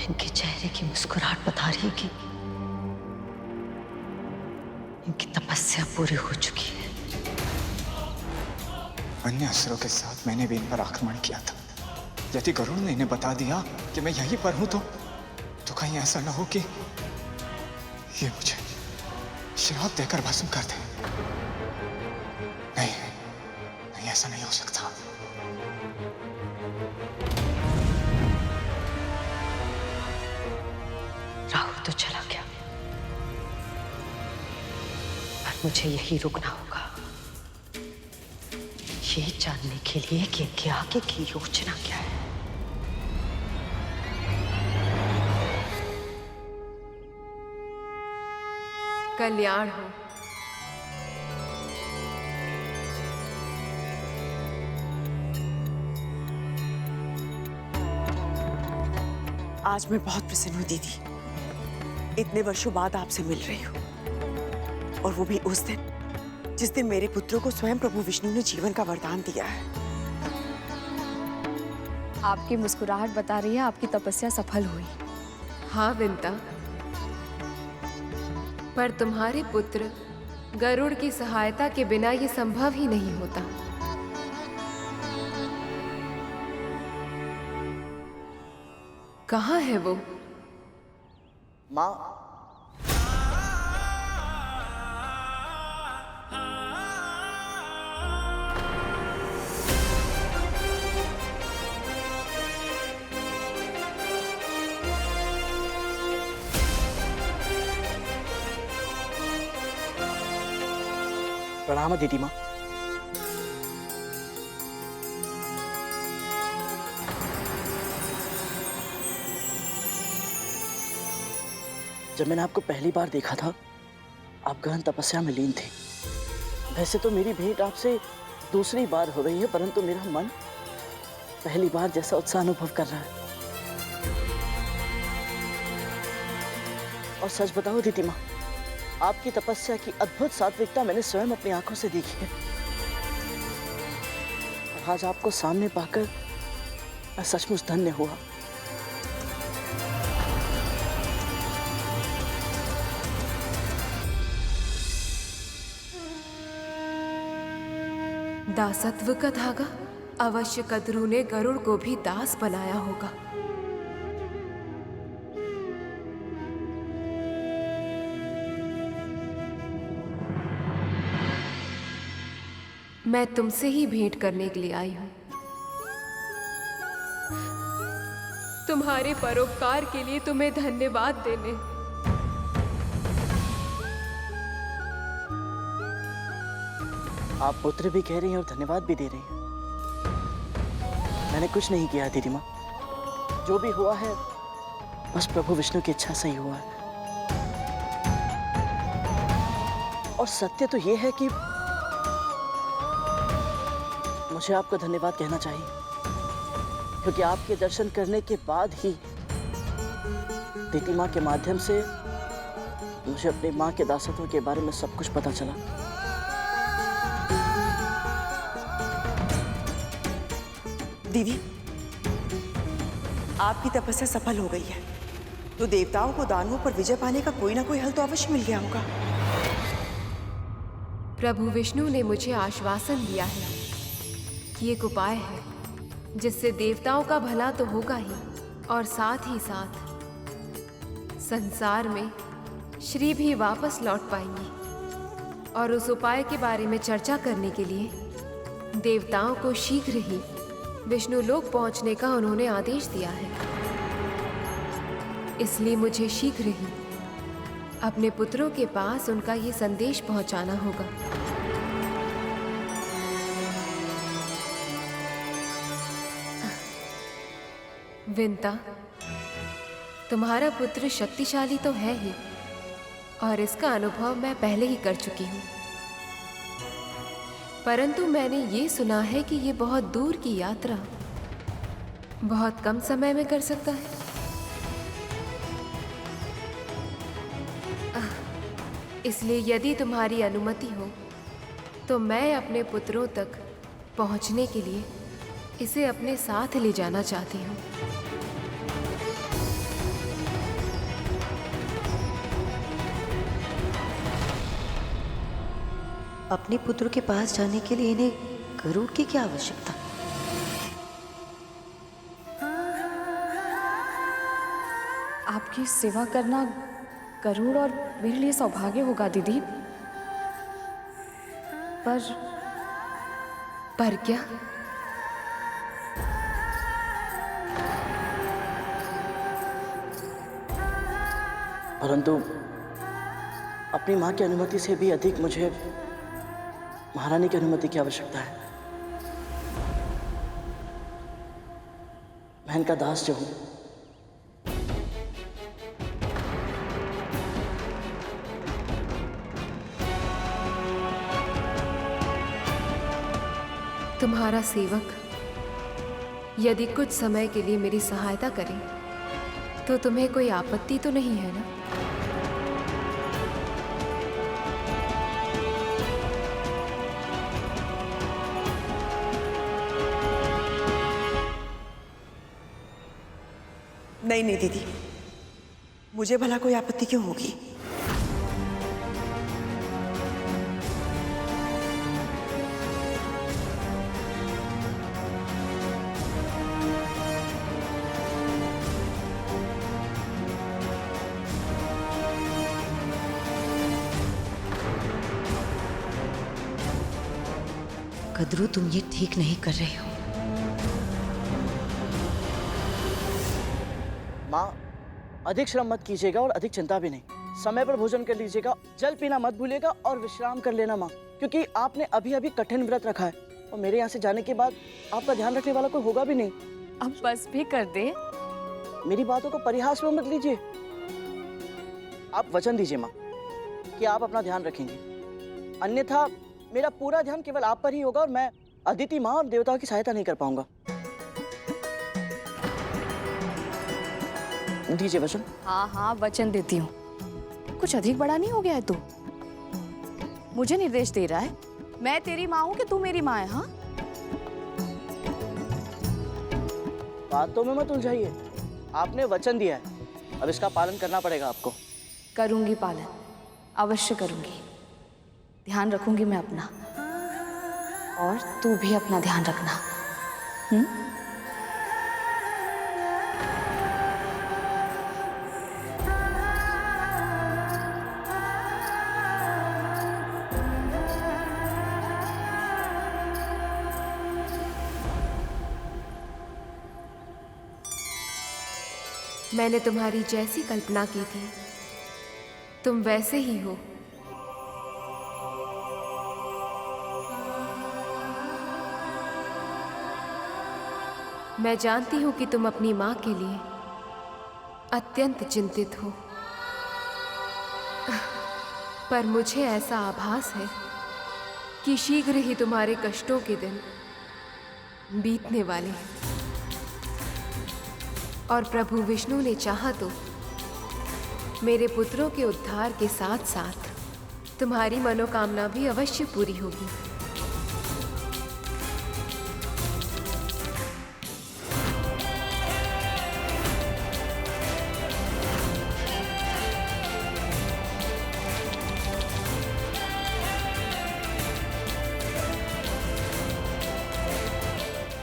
इनके चेहरे की मुस्कुराहट बता रही है कि इनकी तपस्या पूरी हो चुकी है। अन्य असुरों के साथ मैंने भी इन पर आक्रमण किया था। यदि गरुड़ ने इन्हें बता दिया कि मैं यहीं पर हूं तो कहीं ऐसा ना हो कि ये मुझे श्राप देकर भस्म कर दे। नहीं नहीं, ऐसा नहीं हो सकता। राहुल तो चला गया, पर मुझे यही रुकना होगा, ये जानने के लिए कि इनके आगे की योजना क्या है। कल्याण हो। आज मैं बहुत प्रसन्न हूँ दीदी। इतने वर्षों बाद आपसे मिल रही हूँ, और वो भी उस दिन जिस दिन मेरे पुत्रों को स्वयं प्रभु विष्णु ने जीवन का वरदान दिया है। आपकी मुस्कुराहट बता रही है आपकी तपस्या सफल हुई। हाँ विंता, पर तुम्हारे पुत्र गरुड़ की सहायता के बिना ये संभव ही नहीं होता। कहाँ है वो? माँ, प्रणाम दीदी माँ। जब मैंने आपको पहली बार देखा था, आप गहन तपस्या में लीन थे। वैसे तो मेरी भेंट आपसे दूसरी बार हो रही है, परंतु मेरा मन पहली बार जैसा उत्साह अनुभव कर रहा है। और सच बताओ दीदी माँ, आपकी तपस्या की अद्भुत सात्विकता मैंने स्वयं अपनी आंखों से देखी है। और आज आपको सामने पाकर मैं सचमुच धन्य हुआ। दासत्व का धागा अवश्य कद्रू ने गरुड़ को भी दास बनाया होगा। मैं तुमसे ही भेंट करने के लिए आई हूं। तुम्हारे परोपकार के लिए तुम्हें धन्यवाद देने। आप पुत्र भी कह रही हैं और धन्यवाद भी दे रही हैं। मैंने कुछ नहीं किया दीदी माँ, जो भी हुआ है बस प्रभु विष्णु की इच्छा से ही हुआ है। और सत्य तो ये है कि मुझे आपको धन्यवाद कहना चाहिए, क्योंकि आपके दर्शन करने के बाद ही दीदी माँ के माध्यम से मुझे अपनी माँ के दासत्व के बारे में सब कुछ पता चला। दीदी, आपकी तपस्या सफल हो गई है, तो देवताओं को दानवों पर विजय पाने का कोई ना कोई हल तो अवश्य मिल गया होगा। प्रभु विष्णु ने मुझे आश्वासन दिया है कि एक उपाय है जिससे देवताओं का भला तो होगा ही, और साथ ही साथ संसार में श्री भी वापस लौट पाएंगी। और उस उपाय के बारे में चर्चा करने के लिए देवताओं को शीघ्र ही विष्णु लोक पहुंचने का उन्होंने आदेश दिया है। इसलिए मुझे शीघ्र ही अपने पुत्रों के पास उनका ये संदेश पहुंचाना होगा। विंता, तुम्हारा पुत्र शक्तिशाली तो है ही, और इसका अनुभव मैं पहले ही कर चुकी हूँ। परंतु मैंने ये सुना है कि ये बहुत दूर की यात्रा बहुत कम समय में कर सकता है। इसलिए यदि तुम्हारी अनुमति हो तो मैं अपने पुत्रों तक पहुंचने के लिए इसे अपने साथ ले जाना चाहती हूँ। अपने पुत्र के पास जाने के लिए इन्हें गरुड़ की क्या आवश्यकता? आपकी सेवा करना गरुड़ और मेरे लिए सौभाग्य होगा दीदी। पर क्या? परंतु अपनी माँ की अनुमति से भी अधिक मुझे महारानी की अनुमति की आवश्यकता है। मैं इनका दास जो हूं, तुम्हारा सेवक यदि कुछ समय के लिए मेरी सहायता करे तो तुम्हें कोई आपत्ति तो नहीं है ना? नहीं नहीं दीदी, मुझे भला कोई आपत्ति क्यों होगी? कद्रू, तुम ये ठीक नहीं कर रहे हो। माँ अधिक श्रम मत कीजिएगा और अधिक चिंता भी नहीं। समय पर भोजन कर लीजिएगा, जल पीना मत भूलिएगा और विश्राम कर लेना माँ, क्योंकि आपने अभी अभी कठिन व्रत रखा है और मेरे यहाँ से जाने के बाद आपका ध्यान रखने वाला कोई होगा भी नहीं। अब बस भी कर दे। मेरी बातों को परिहास में मत लीजिए। आप वचन दीजिए माँ कि आप अपना ध्यान रखेंगे, अन्यथा मेरा पूरा ध्यान केवल आप पर ही होगा और मैं अदिति माँ और देवताओं की सहायता नहीं कर पाऊंगा। दीजिए वचन। हाँ हाँ वचन देती हूँ। कुछ अधिक बड़ा नहीं हो गया है तू? मुझे निर्देश दे रहा है? मैं तेरी माँ हूँ कि तू मेरी माँ है? हाँ, बातों में मत उलझाइए। आपने वचन दिया है, अब इसका पालन करना पड़ेगा आपको। करूँगी पालन, अवश्य करूँगी। ध्यान रखूंगी मैं अपना, और तू भी अपना ध्यान रखना। मैंने तुम्हारी जैसी कल्पना की थी, तुम वैसे ही हो। मैं जानती हूं कि तुम अपनी मां के लिए अत्यंत चिंतित हो, पर मुझे ऐसा आभास है कि शीघ्र ही तुम्हारे कष्टों के दिन बीतने वाले हैं। और प्रभु विष्णु ने चाहा तो मेरे पुत्रों के उद्धार के साथ साथ तुम्हारी मनोकामना भी अवश्य पूरी होगी।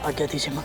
आज्ञा दीजिए माँ।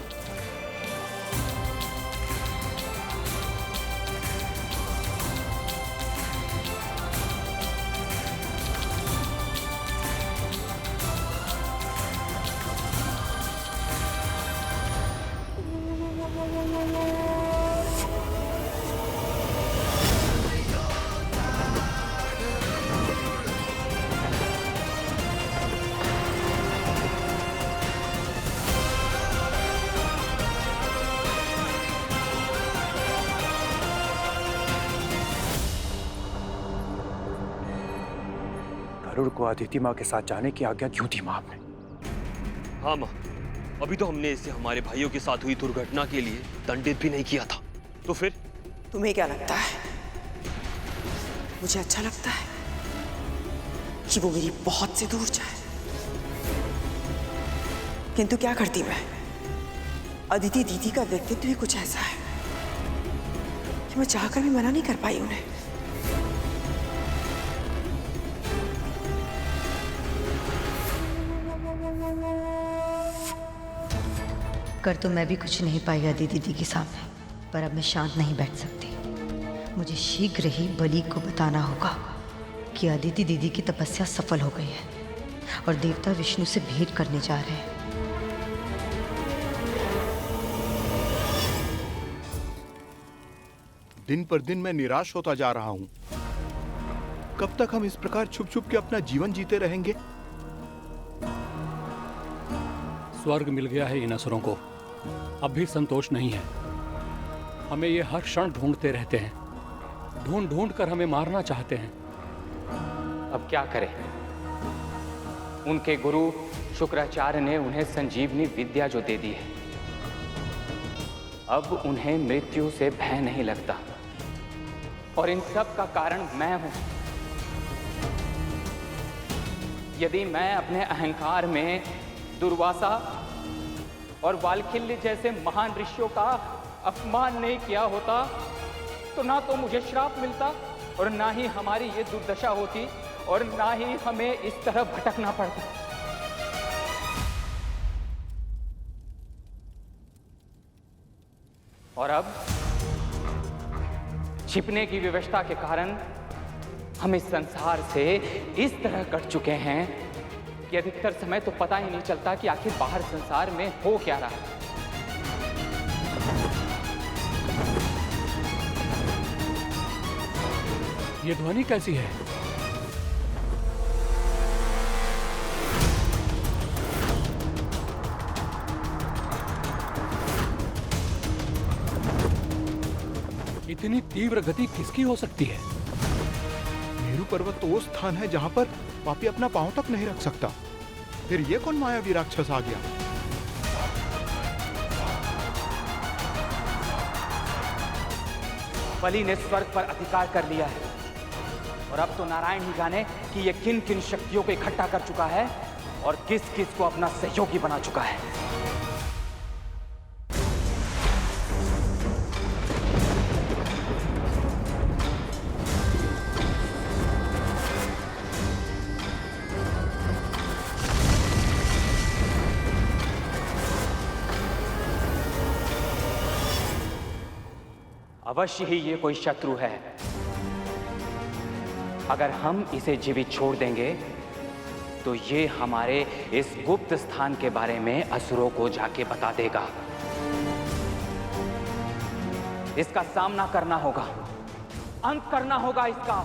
गरुड़ को अदिति माँ के साथ जाने की आज्ञा क्यों दी माँ आपने? हाँ माँ, अभी तो हमने इसे हमारे भाइयों के साथ हुई दुर्घटना के लिए दंडित भी नहीं किया था, तो फिर? तुम्हें क्या लगता है? मुझे अच्छा लगता है कि वो मेरी बहुत से दूर जाए, किंतु क्या करती मैं? अदिति दीदी का व्यक्तित्व ही कुछ ऐसा है कि मैं चाहकर भी मना नहीं कर पाई उन्हें। कर तो मैं भी कुछ नहीं पाई अदिति दीदी के सामने, पर अब मैं शांत नहीं बैठ सकती। मुझे शीघ्र ही बलि को बताना होगा कि अदिति दीदी की तपस्या सफल हो गई है और देवता विष्णु से भेंट करने जा रहे हैं। दिन पर दिन मैं निराश होता जा रहा हूं। कब तक हम इस प्रकार छुप छुप के अपना जीवन जीते रहेंगे? स्वर्ग मिल गया है इन असुरों को, अब भी संतोष नहीं है। हमें ये हर क्षण ढूंढते रहते हैं, ढूंढ ढूंढ कर हमें मारना चाहते हैं। अब क्या करें? उनके गुरु शुक्राचार्य ने उन्हें संजीवनी विद्या जो दे दी है, अब उन्हें मृत्यु से भय नहीं लगता। और इन सब का कारण मैं हूं। यदि मैं अपने अहंकार में दुर्वासा और वाल्खिल्य जैसे महान ऋषियों का अपमान नहीं किया होता तो ना तो मुझे श्राप मिलता और ना ही हमारी ये दुर्दशा होती और ना ही हमें इस तरह भटकना पड़ता। और अब छिपने की व्यवस्था के कारण हम इस संसार से इस तरह कट चुके हैं कि अधिकतर समय तो पता ही नहीं चलता कि आखिर बाहर संसार में हो क्या रहा है। ये ध्वनि कैसी है? इतनी तीव्र गति किसकी हो सकती है? मेरू पर्वत तो वो स्थान है जहां पर पापी अपना पांव तक नहीं रख सकता। फिर ये कौन मायावी राक्षस आ गया? बलि ने स्वर्ग पर अधिकार कर लिया है और अब तो नारायण ही जाने कि ये किन किन शक्तियों को इकट्ठा कर चुका है और किस किस को अपना सहयोगी बना चुका है। अवश्य ही ये कोई शत्रु है। अगर हम इसे जीवित छोड़ देंगे तो ये हमारे इस गुप्त स्थान के बारे में असुरों को जाके बता देगा। इसका सामना करना होगा, अंत करना होगा इसका।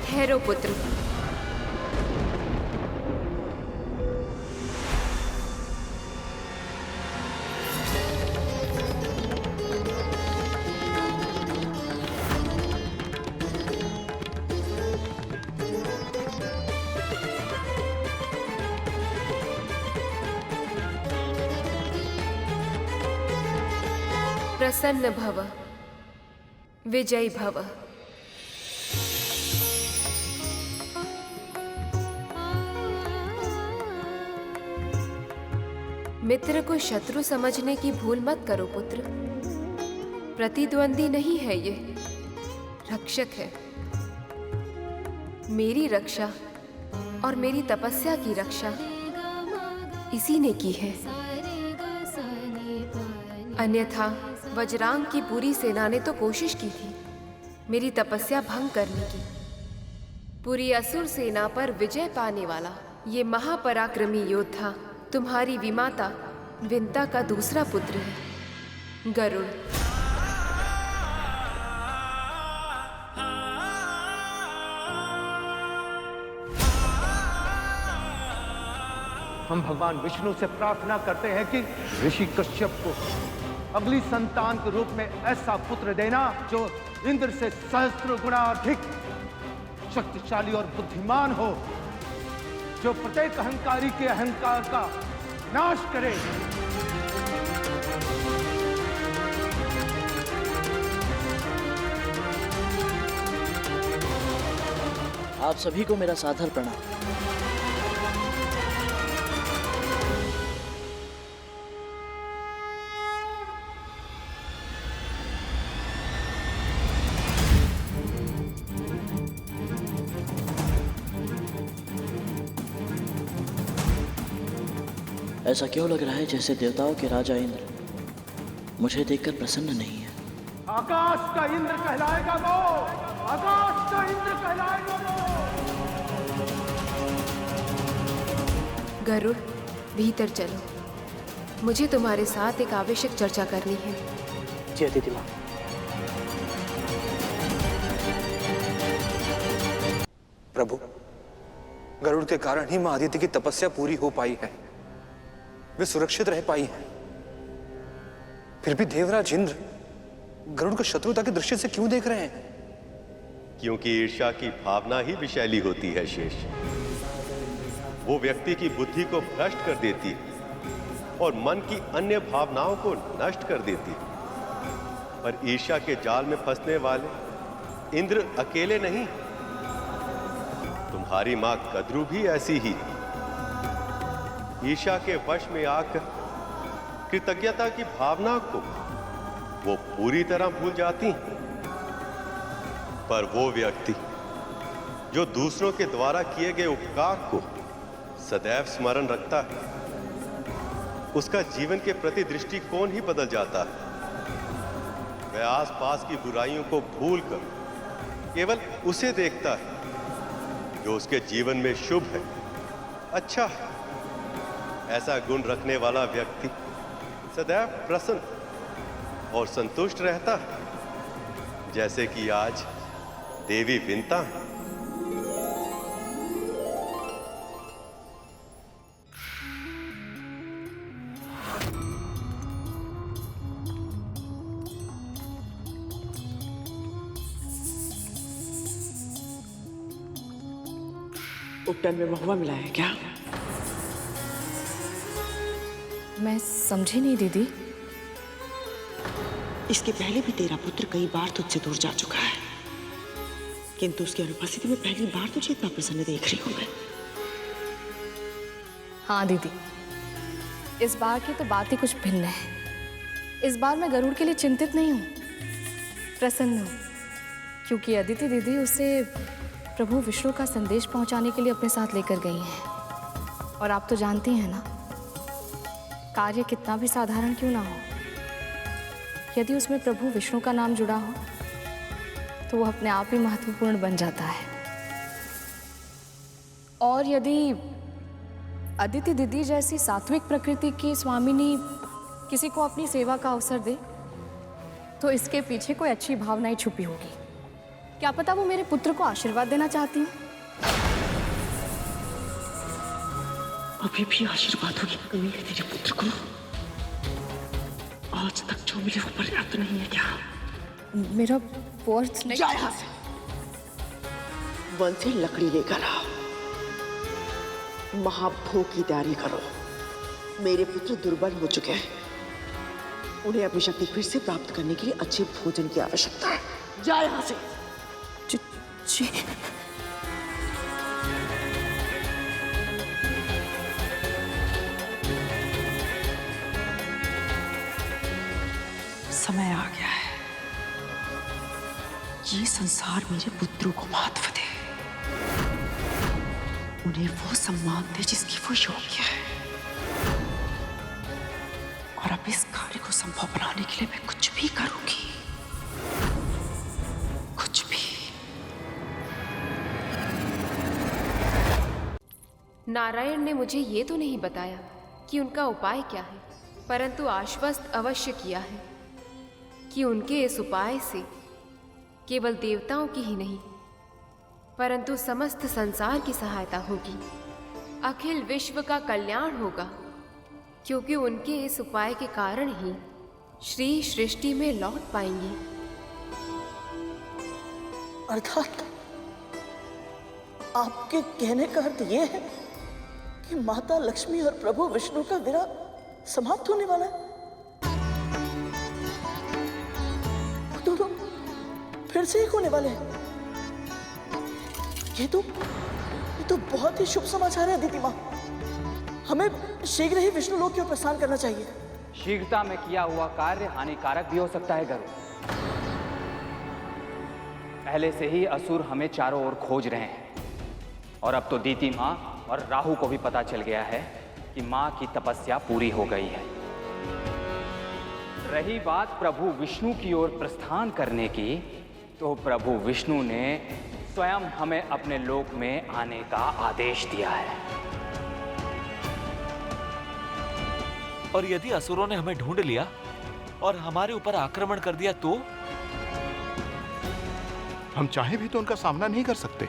ठहरो पुत्र। प्रसन्न भव, विजयी भव। मित्र को शत्रु समझने की भूल मत करो पुत्र। प्रतिद्वंदी नहीं है ये, रक्षक है। मेरी रक्षा और मेरी तपस्या की रक्षा इसी ने की है। अन्यथा वज्रांग की पूरी सेना ने तो कोशिश की थी मेरी तपस्या भंग करने की। पूरी असुर सेना पर विजय पाने वाला ये महापराक्रमी योद्धा तुम्हारी विमाता विंता का दूसरा पुत्र है, गरुड़। हम भगवान विष्णु से प्रार्थना करते हैं कि ऋषि कश्यप को अगली संतान के रूप में ऐसा पुत्र देना जो इंद्र से सहस्त्र गुना अधिक शक्तिशाली और बुद्धिमान हो, जो प्रत्येक अहंकारी के अहंकार का नाश करे। आप सभी को मेरा सादर प्रणाम। ऐसा क्यों लग रहा है जैसे देवताओं के राजा इंद्र मुझे देखकर प्रसन्न नहीं है? आकाश का इंद्र कहलाएगा वो, आकाश का इंद्र कहलाएगा वो। गरुड़, भीतर चलो, मुझे तुम्हारे साथ एक आवश्यक चर्चा करनी है। जी अदिति माँ। प्रभु, गरुड़ के कारण ही माँ अदिति की तपस्या पूरी हो पाई है, वे सुरक्षित रह पाई हैं। फिर भी देवराज इंद्र गरुड़ को शत्रुता की दृष्टि से क्यों देख रहे हैं? क्योंकि ईर्ष्या की भावना ही विषैली होती है शेष। वो व्यक्ति की बुद्धि को भ्रष्ट कर देती है और मन की अन्य भावनाओं को नष्ट कर देती है। पर ईर्ष्या के जाल में फंसने वाले इंद्र अकेले नहीं, तुम्हारी मां कद्रू भी ऐसी ही ईर्ष्या के वश में आकर कृतज्ञता की भावना को वो पूरी तरह भूल जाती हैं। पर वो व्यक्ति जो दूसरों के द्वारा किए गए उपकार को सदैव स्मरण रखता है, उसका जीवन के प्रति दृष्टिकोण ही बदल जाता है। वह आसपास की बुराइयों को भूलकर केवल उसे देखता है जो उसके जीवन में शुभ है, अच्छा है। ऐसा गुण रखने वाला व्यक्ति सदैव प्रसन्न और संतुष्ट रहता है, जैसे कि आज देवी विंता है। उपटन में महुआ मिला है क्या? मैं समझी नहीं दीदी। इसके पहले भी तेरा पुत्र कई बार तुझसे दूर जा चुका है, किंतु उसकी अनुपस्थिति में पहली बार तुझे इतना प्रसन्न देख रही हूं मैं। हाँ दीदी, इस बार की तो बात ही कुछ भिन्न है। इस बार मैं गरुड़ के लिए चिंतित नहीं हूँ, प्रसन्न हूँ, क्योंकि अदिति दीदी उसे प्रभु विष्णु का संदेश पहुंचाने के लिए अपने साथ लेकर गई हैं। और आप तो जानती हैं ना, कार्य कितना भी साधारण क्यों ना हो, यदि उसमें प्रभु विष्णु का नाम जुड़ा हो तो वो अपने आप ही महत्वपूर्ण बन जाता है। और यदि अदिति दीदी जैसी सात्विक प्रकृति की स्वामिनी किसी को अपनी सेवा का अवसर दे तो इसके पीछे कोई अच्छी भावनाएं छुपी होगी। क्या पता वो मेरे पुत्र को आशीर्वाद देना चाहती हूँ। अभी भी आशीर्वादों की कमी है तेरे पुत्र को? आज तक जो मिले वो पर्याप्त नहीं है क्या? मेरा वर्थ नहीं। जा यहाँ से। वन से लकड़ी लेकर आओ, महाभोग की तैयारी करो। मेरे पुत्र दुर्बल हो चुके हैं, उन्हें अपनी शक्ति फिर से प्राप्त करने के लिए अच्छे भोजन की आवश्यकता है। जा यहाँ से। जी। समय आ गया है, ये संसार मेरे पुत्रों को महत्व दे, उन्हें वो सम्मान दे जिसकी वो योग्य है। और अब इस कार्य को संभव बनाने के लिए मैं कुछ भी करूंगी, कुछ भी। नारायण ने मुझे ये तो नहीं बताया कि उनका उपाय क्या है। परंतु आश्वस्त अवश्य किया है कि उनके इस उपाय से केवल देवताओं की ही नहीं परंतु समस्त संसार की सहायता होगी, अखिल विश्व का कल्याण होगा, क्योंकि उनके इस उपाय के कारण ही श्री सृष्टि में लौट पाएंगी। अर्थात आपके कहने का अर्थ यह है कि माता लक्ष्मी और प्रभु विष्णु का विरह समाप्त होने वाला है। वो दोनों फिर से एक होने वाले हैं। ये तो बहुत ही शुभ समाचार है दीदी माँ। हमें शीघ्र ही विष्णु लोक की ओर प्रस्थान करना चाहिए। शीघ्रता में किया हुआ कार्य हानिकारक भी हो सकता है गरुड़। पहले से ही असुर हमें चारों ओर खोज रहे हैं और अब तो दीति माँ और राहु को भी पता चल गया है कि माँ की तपस्या पूरी हो गई है। रही बात प्रभु विष्णु की ओर प्रस्थान करने की, तो प्रभु विष्णु ने स्वयं हमें अपने लोक में आने का आदेश दिया है। और यदि असुरों ने हमें ढूंढ लिया और हमारे ऊपर आक्रमण कर दिया तो हम चाहे भी तो उनका सामना नहीं कर सकते।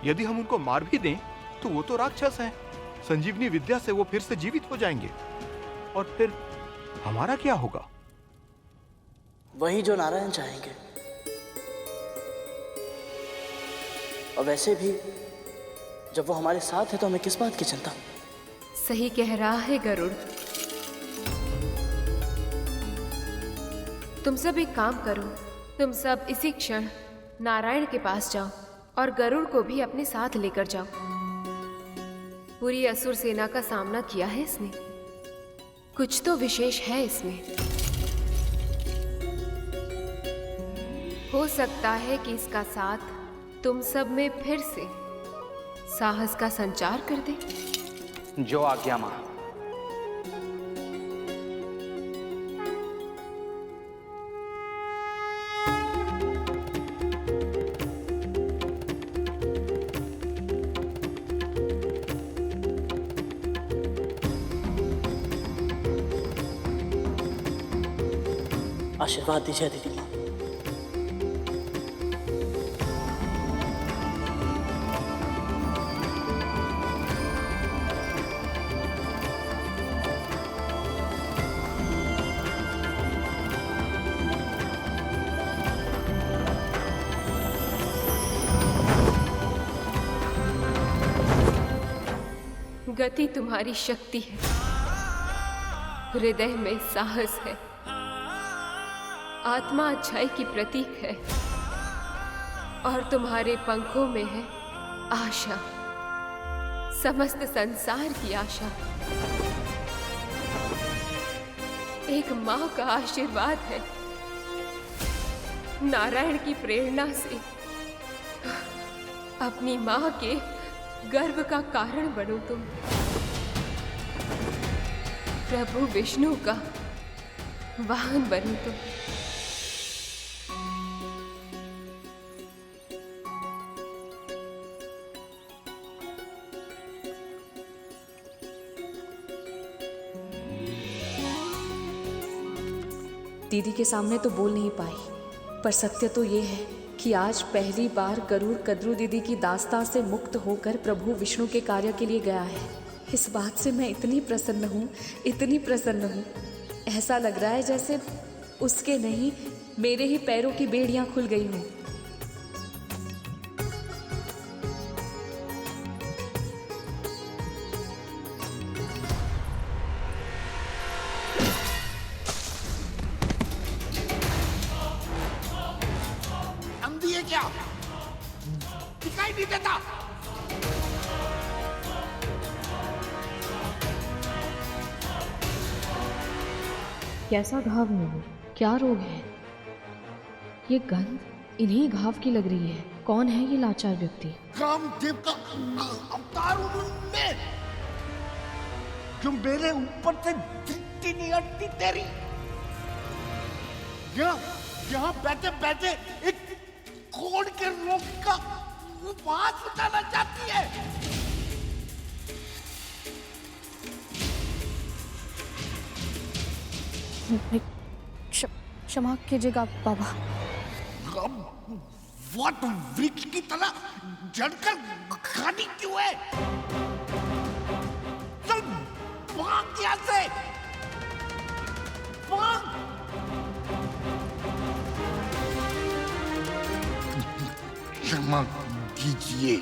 यदि हम उनको मार भी दें तो वो तो राक्षस हैं। संजीवनी विद्या से वो फिर से जीवित हो जाएंगे और फिर हमारा क्या होगा? वही जो नारायण चाहेंगे। और वैसे भी जब वो हमारे साथ है तो हमें किस बात की चिंता? सही कह रहा है गरुड़। तुम सब एक काम करो, तुम सब इसी क्षण नारायण के पास जाओ और गरुड़ को भी अपने साथ लेकर जाओ। पूरी असुर सेना का सामना किया है इसने, कुछ तो विशेष है इसमें। हो सकता है कि इसका साथ तुम सब में फिर से साहस का संचार कर दे। जो आज्ञा मां। आशीर्वाद दीजिए दीदी माँ। गति तुम्हारी शक्ति है, हृदय में साहस है, आत्मा अच्छाई की प्रतीक है और तुम्हारे पंखों में है आशा, समस्त संसार की आशा। एक मां का आशीर्वाद है, नारायण की प्रेरणा से अपनी मां के गर्व का कारण बनो तुम। प्रभु विष्णु का वाहन बनो तुम। दीदी के सामने तो बोल नहीं पाई, पर सत्य तो ये है कि आज पहली बार गरुड़ कद्रू दीदी की दास्तां से मुक्त होकर प्रभु विष्णु के कार्य के लिए गया है। इस बात से मैं इतनी प्रसन्न हूँ, इतनी प्रसन्न हूँ। ऐसा लग रहा है जैसे उसके नहीं मेरे ही पैरों की बेड़ियाँ खुल गई हूँ। क्या दिखाई नहीं देता? कैसा घाव है वो? क्या रोग है? ये गंध इन्हीं घाव की लग रही है। कौन है ये लाचार व्यक्ति? कामदेव का अवतार में जो मेरे ऊपर से दृष्टि नहीं हटती तेरी। यहाँ बैठे बैठे एक कोड़ के रोग का उपवास बताना चाहती है। क्षमा कीजिएगा बाबा। वट वृक्ष की तरह जड़कर खानी क्यों है? चल भाग यहाँ से, भाग। क्षमा कीजिए।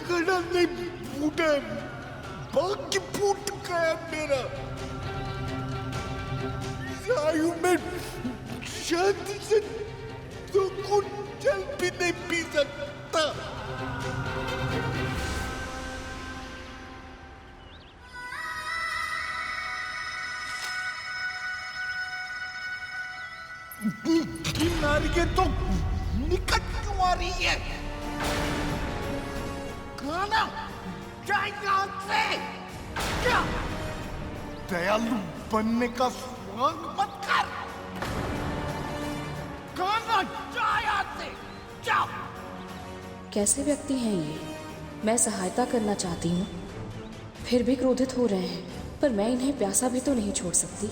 गड़ा नहीं फूटा, भाग्य फूट गया मेरा। आयु में शांति से तो कुछ जल भी नहीं पी सकता। नारियां तो निकट क्यों आ रही है? खाना जाए यहाँ से। क्या दयालु बनने का स्वांग मत कर। खाना जाए यहाँ से, जाओ। कैसे व्यक्ति हैं ये? मैं सहायता करना चाहती हूँ, फिर भी क्रोधित हो रहे हैं, पर मैं इन्हें प्यासा भी तो नहीं छोड़ सकती।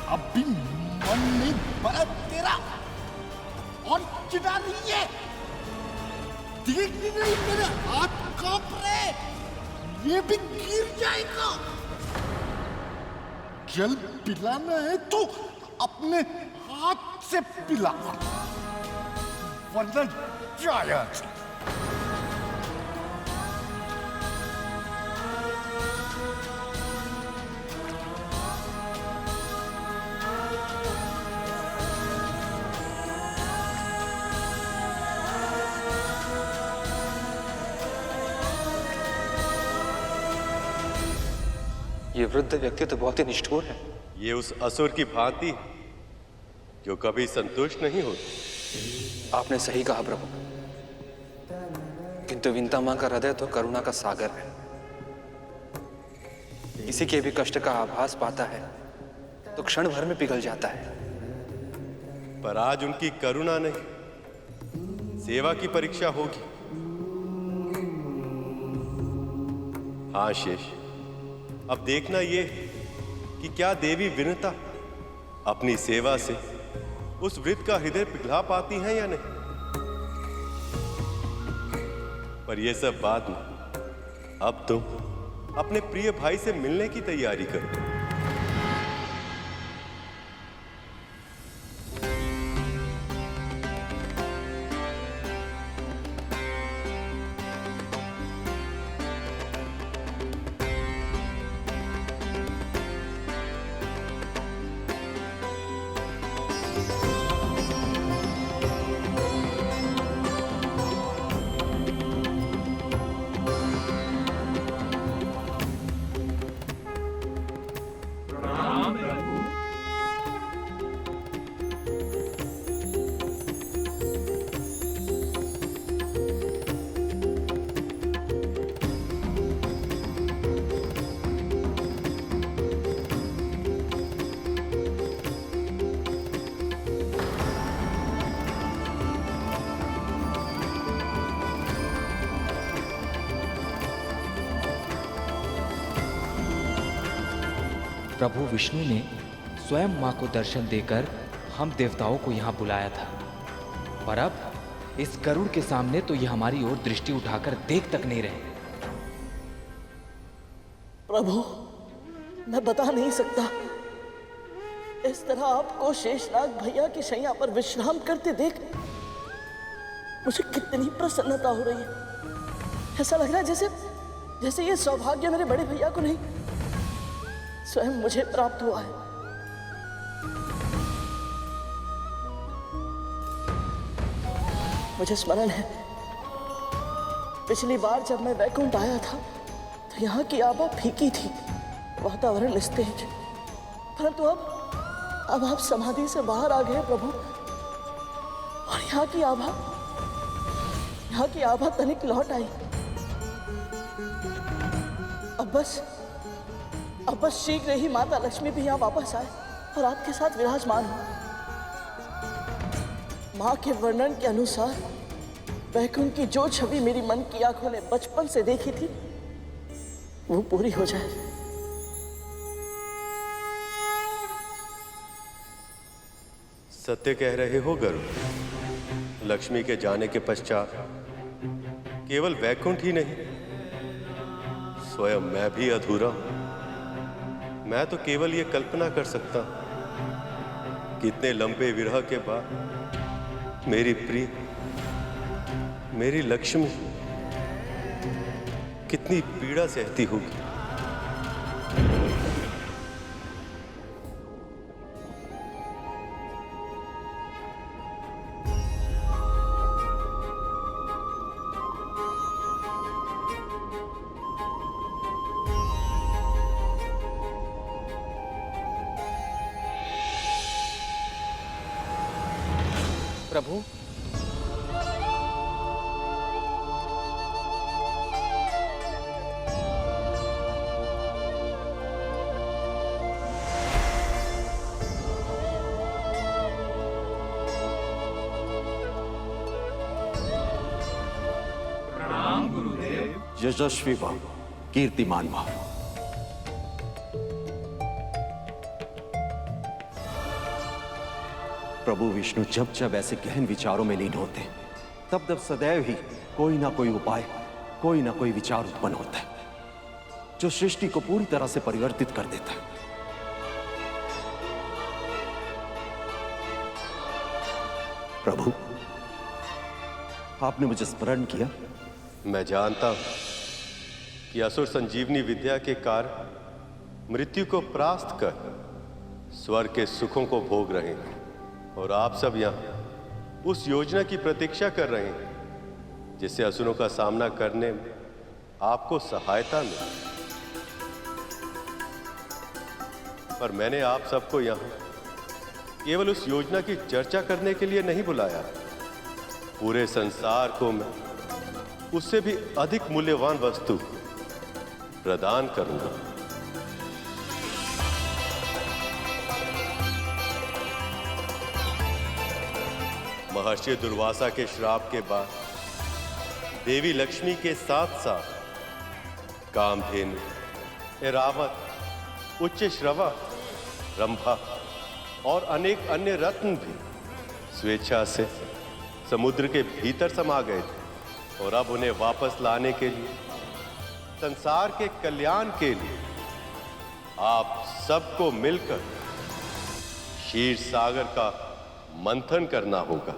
अभी मन नहीं भरा तेरा और चिढ़ा रही है। देख नहीं मेरे हाथ कांप रहे, ये भी गिर जाएगा। जल पिलाना है तो अपने हाथ से पिला, वरना जाया। ये वृद्ध व्यक्ति तो बहुत ही निष्ठुर है। ये उस असुर की भांति है जो कभी संतुष्ट नहीं होती। आपने सही कहा प्रभु, किंतु विंता मां का हृदय तो करुणा का सागर है। किसी के भी कष्ट का आभास पाता है तो क्षण भर में पिघल जाता है। पर आज उनकी करुणा नहीं, सेवा की परीक्षा होगी। हाँ शेष, अब देखना ये है कि क्या देवी विनता अपनी सेवा से उस वृद्ध का हृदय पिघला पाती हैं या नहीं। पर यह सब बाद में, अब तुम अपने प्रिय भाई से मिलने की तैयारी करो। प्रभु विष्णु ने स्वयं मां को दर्शन देकर हम देवताओं को यहाँ बुलाया था, पर अब इस गरुड़ के सामने तो ये हमारी ओर दृष्टि उठाकर देख तक नहीं रहे। प्रभु, मैं बता नहीं सकता, इस तरह आपको शेषनाग भैया की शैया पर विश्राम करते देख मुझे कितनी प्रसन्नता हो रही है। ऐसा लग रहा है जैसे ये सौभाग्य मेरे बड़े भैया को नहीं, स्वयं मुझे प्राप्त हुआ है। मुझे स्मरण है पिछली बार जब मैं वैकुंठ आया था तो यहाँ की आभा फीकी थी, वातावरण निस्तेज। परंतु अब आप समाधि से बाहर आ गए प्रभु, और यहाँ की आभा तनिक लौट आई। अब बस शीघ्र ही माता लक्ष्मी भी यहाँ वापस आए और आपके साथ विराजमान हो। माँ के वर्णन के अनुसार वैकुंठ की जो छवि मेरी मन की आंखों ने बचपन से देखी थी वो पूरी हो जाए। सत्य कह रहे हो गरुड़। लक्ष्मी के जाने के पश्चात केवल वैकुंठ ही नहीं, स्वयं मैं भी अधूरा हूं। मैं तो केवल ये कल्पना कर सकता हूं, कितने लंबे विरह के बाद मेरी प्रिय, मेरी लक्ष्मी कितनी पीड़ा सहती होगी। प्रभु, प्रणाम गुरुदेव। यशस्वी भव, कीर्तिमान भव। प्रभु विष्णु जब जब ऐसे गहन विचारों में लीन होते हैं, तब तब सदैव ही कोई ना कोई उपाय, कोई ना कोई विचार उत्पन्न होता है जो सृष्टि को पूरी तरह से परिवर्तित कर देता है। प्रभु, आपने मुझे स्मरण किया। मैं जानता हूं कि असुर संजीवनी विद्या के कारण मृत्यु को परास्त कर स्वर्ग के सुखों को भोग रहे हैं, और आप सब यहाँ उस योजना की प्रतीक्षा कर रहे हैं जिससे असुरों का सामना करने में आपको सहायता मिले। पर मैंने आप सबको यहाँ केवल उस योजना की चर्चा करने के लिए नहीं बुलाया। पूरे संसार को मैं उससे भी अधिक मूल्यवान वस्तु प्रदान करूंगा। महर्षि दुर्वासा के श्राप के बाद देवी लक्ष्मी के साथ साथ कामधेनु, ऐरावत, उच्च श्रवा, रंभा और अनेक अन्य रत्न भी स्वेच्छा से समुद्र के भीतर समा गए थे, और अब उन्हें वापस लाने के लिए, संसार के कल्याण के लिए आप सबको मिलकर क्षीर सागर का मंथन करना होगा।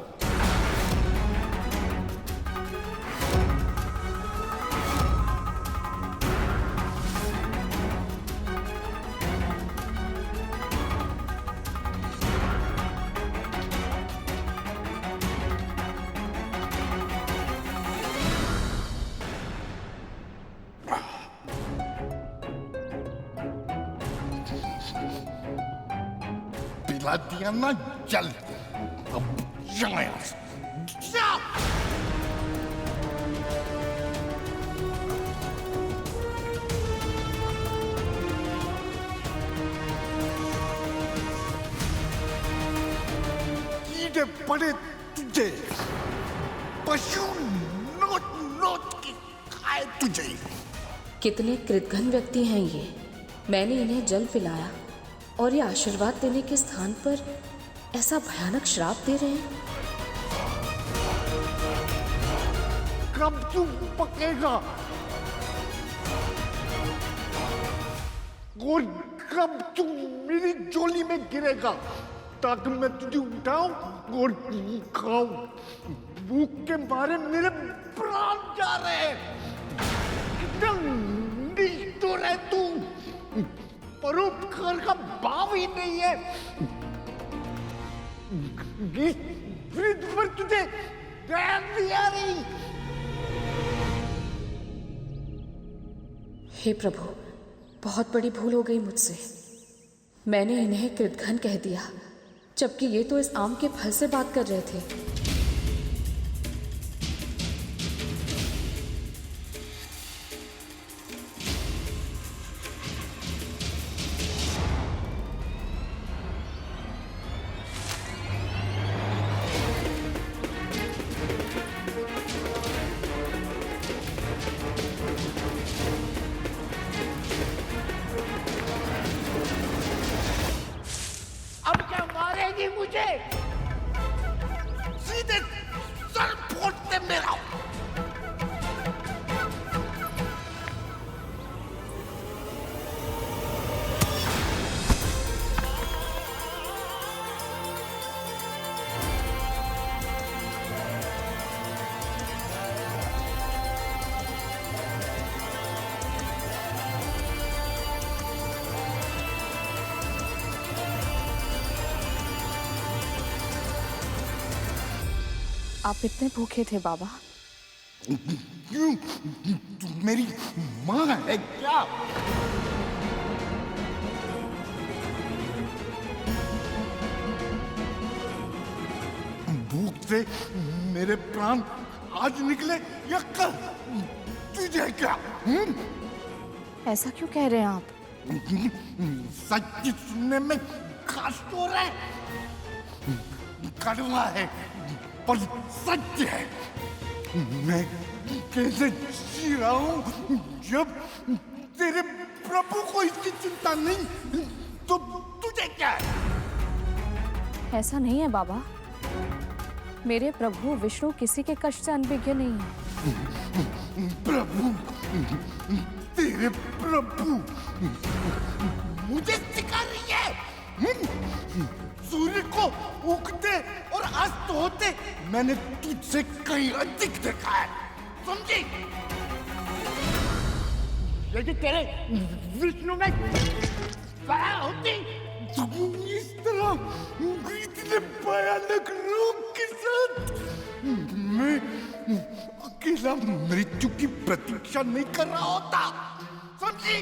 पिला दिया ना जल, अब जाए जा। कीड़े पड़े तुझे, पशु नोच नोच के खाए तुझे। कितने कृतघ्न व्यक्ति हैं ये। मैंने इन्हें जल पिलाया और ये आशीर्वाद देने के स्थान पर ऐसा भयानक श्राप दे रहे हैं। कब तू पकेगा और कब तू मेरी झोली में गिरेगा ताकि मैं तुझे उठाऊं और खाऊं। भूख के मारे मेरे प्राण जा रहे हैं। तो रह तू, परोपकार का भाव ही नहीं है। वृद्ध पर तुझे दया नहीं। हे प्रभु, बहुत बड़ी भूल हो गई मुझसे। मैंने इन्हें कृतघ्न कह दिया, जबकि ये तो इस आम के फल से बात कर रहे थे। अब क्या मारेगी मुझे? सीधे सर फोड़ दे मेरा। आप इतने भूखे थे बाबा? क्यों? तू मेरी माँ है क्या? भूख से मेरे प्राण आज निकले या कल? तुझे क्या? ऐसा क्यों कह रहे हैं आप? सच सुनने में खास तो रहा है, कड़वा है पर सच है। मैं कैसे जी रहा हूँ जब तेरे प्रभु को इसकी चिंता नहीं, तो तुझे क्या है? ऐसा नहीं है बाबा, मेरे प्रभु विष्णु किसी के कष्ट से अनभिज्ञ नहीं है। प्रभु, तेरे प्रभु मुझे सिखा रही है? सूर्य को उगते और अस्त होते मैंने तुझसे कहीं अधिक देखा है, समझी? यदि तेरे विष्णु में दया होती तो इस तरह इतने भयानक रूप के साथ मैं अकेला मृत्यु की प्रतीक्षा नहीं कर रहा होता, समझी?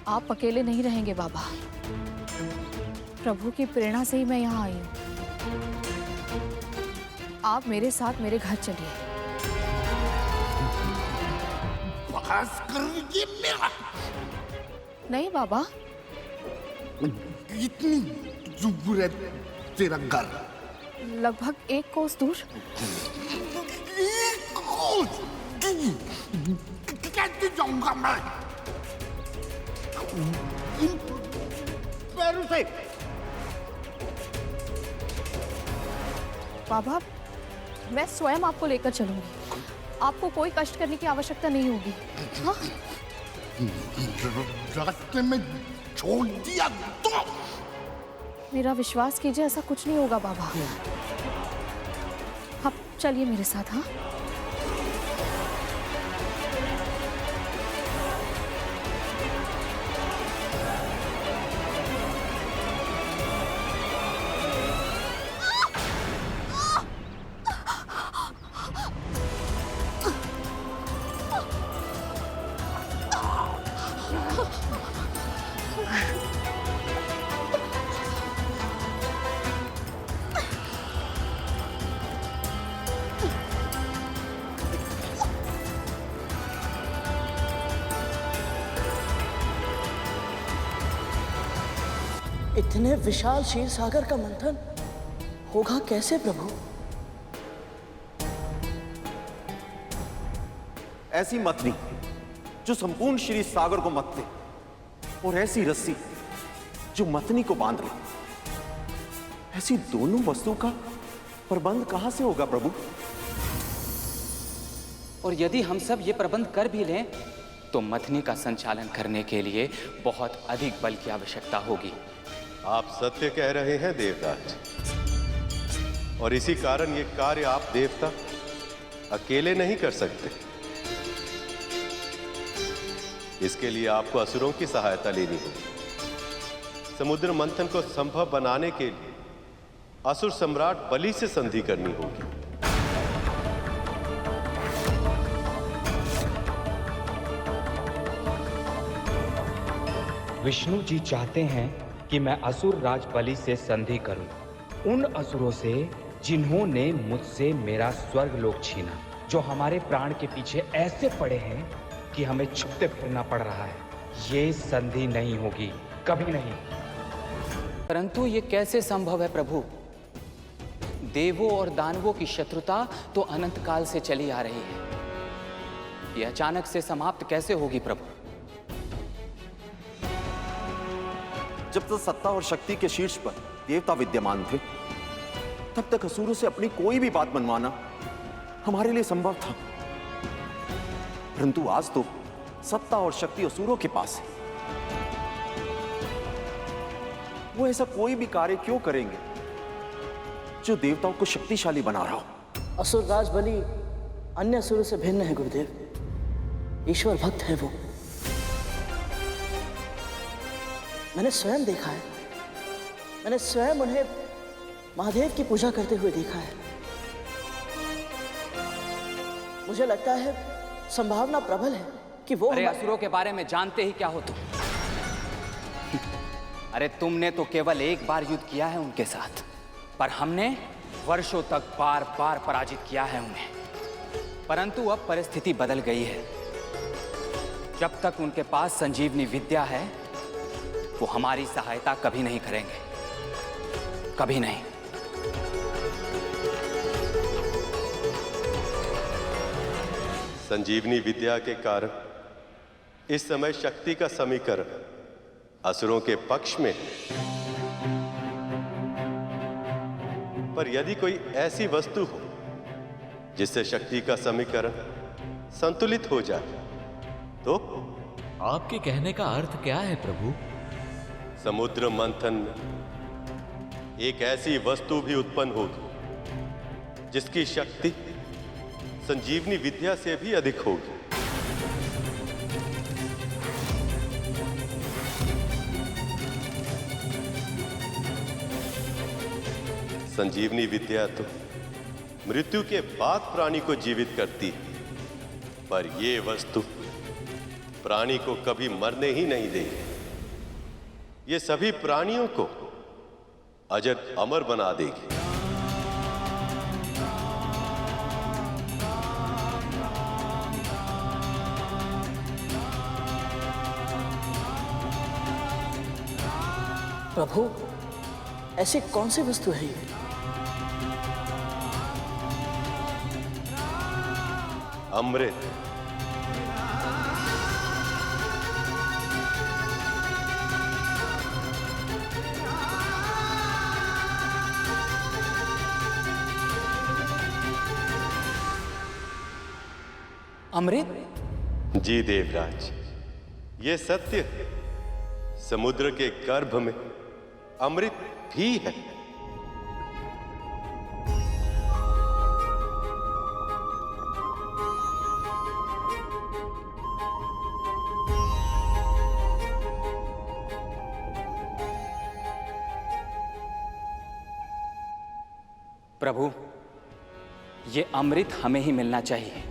आप अकेले नहीं रहेंगे बाबा, प्रभु की प्रेरणा से ही मैं यहाँ आई हूँ। आप मेरे साथ मेरे घर चलिए। बकवास कर रही मेरा? नहीं बाबा। इतनी दूर है तेरा घर? लगभग 1 कोस दूर। 1 कोस? कैसे जाऊंगा मैं इन पैरों से? बाबा, मैं स्वयं आपको लेकर चलूंगी, आपको कोई कष्ट करने की आवश्यकता नहीं होगी। हाँ? रास्ते में छोड़ दिया तो? मेरा विश्वास कीजिए, ऐसा कुछ नहीं होगा बाबा। आप चलिए मेरे साथ। हाँ, इतने विशाल क्षीर सागर का मंथन होगा कैसे प्रभु? ऐसी मथनी जो संपूर्ण क्षीर सागर को मत दे, और ऐसी रस्सी जो मथनी को बांध ले, ऐसी दोनों वस्तु का प्रबंध कहां से होगा प्रभु? और यदि हम सब ये प्रबंध कर भी लें तो मथनी का संचालन करने के लिए बहुत अधिक बल की आवश्यकता होगी। आप सत्य कह रहे हैं देवराज, और इसी कारण ये कार्य आप देवता अकेले नहीं कर सकते। इसके लिए आपको असुरों की सहायता लेनी होगी। समुद्र मंथन को संभव बनाने के लिए असुर सम्राट बलि से संधि करनी होगी। विष्णु जी चाहते हैं कि मैं असुर राज बलि से संधि करूं, उन असुरों से जिन्होंने मुझसे मेरा स्वर्ग लोक छीना, जो हमारे प्राण के पीछे ऐसे पड़े हैं कि हमें छुपते फिरना पड़ रहा है। ये संधि नहीं होगी, कभी नहीं। परंतु ये कैसे संभव है प्रभु? देवों और दानवों की शत्रुता तो अनंत काल से चली आ रही है। ये अचानक से समाप्त कैसे होगी प्रभु? जब तक सत्ता और शक्ति के शीर्ष पर देवता विद्यमान थे, तब तक असुरों से अपनी कोई भी बात मनवाना हमारे लिए संभव था। परंतु आज तो सत्ता और शक्ति असुरों के पास है। वो ऐसा कोई भी कार्य क्यों करेंगे जो देवताओं को शक्तिशाली बना रहा हो? असुर राज बलि अन्य असुरों से भिन्न है गुरुदेव। ईश्वर भक्त है वो। मैंने स्वयं देखा है। मैंने स्वयं उन्हें महादेव की पूजा करते हुए देखा है। मुझे लगता है संभावना प्रबल है कि वो अरे असुरों के बारे में जानते ही क्या हो तुम? अरे तुमने तो केवल एक बार युद्ध किया है उनके साथ, पर हमने वर्षों तक बार बार पराजित किया है उन्हें। परंतु अब परिस्थिति बदल गई है। जब तक उनके पास संजीवनी विद्या है, वो हमारी सहायता कभी नहीं करेंगे, कभी नहीं। संजीवनी विद्या के कारण इस समय शक्ति का समीकरण असुरों के पक्ष में है। पर यदि कोई ऐसी वस्तु हो जिससे शक्ति का समीकरण संतुलित हो जाए, तो आपके कहने का अर्थ क्या है प्रभु? समुद्र मंथन में एक ऐसी वस्तु भी उत्पन्न होगी जिसकी शक्ति संजीवनी विद्या से भी अधिक होगी। संजीवनी विद्या तो मृत्यु के बाद प्राणी को जीवित करती है, पर यह वस्तु प्राणी को कभी मरने ही नहीं देगी। ये सभी प्राणियों को अजर अमर बना देगी। प्रभु, ऐसी कौन सी वस्तु है ये? अमृत। अमृत? जी देवराज, ये सत्य है। समुद्र के गर्भ में अमृत भी है। प्रभु, ये अमृत हमें ही मिलना चाहिए,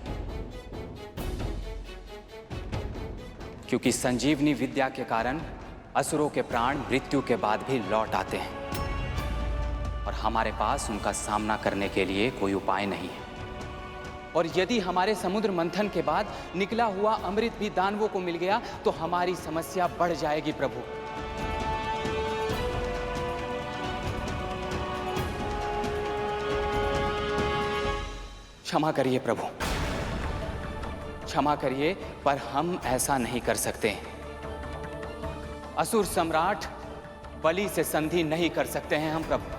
क्योंकि संजीवनी विद्या के कारण असुरों के प्राण मृत्यु के बाद भी लौट आते हैं और हमारे पास उनका सामना करने के लिए कोई उपाय नहीं है। और यदि हमारे समुद्र मंथन के बाद निकला हुआ अमृत भी दानवों को मिल गया तो हमारी समस्या बढ़ जाएगी प्रभु। क्षमा करिए प्रभु, क्षमा करिए, पर हम ऐसा नहीं कर सकते। असुर सम्राट बलि से संधि नहीं कर सकते हैं हम प्रभु।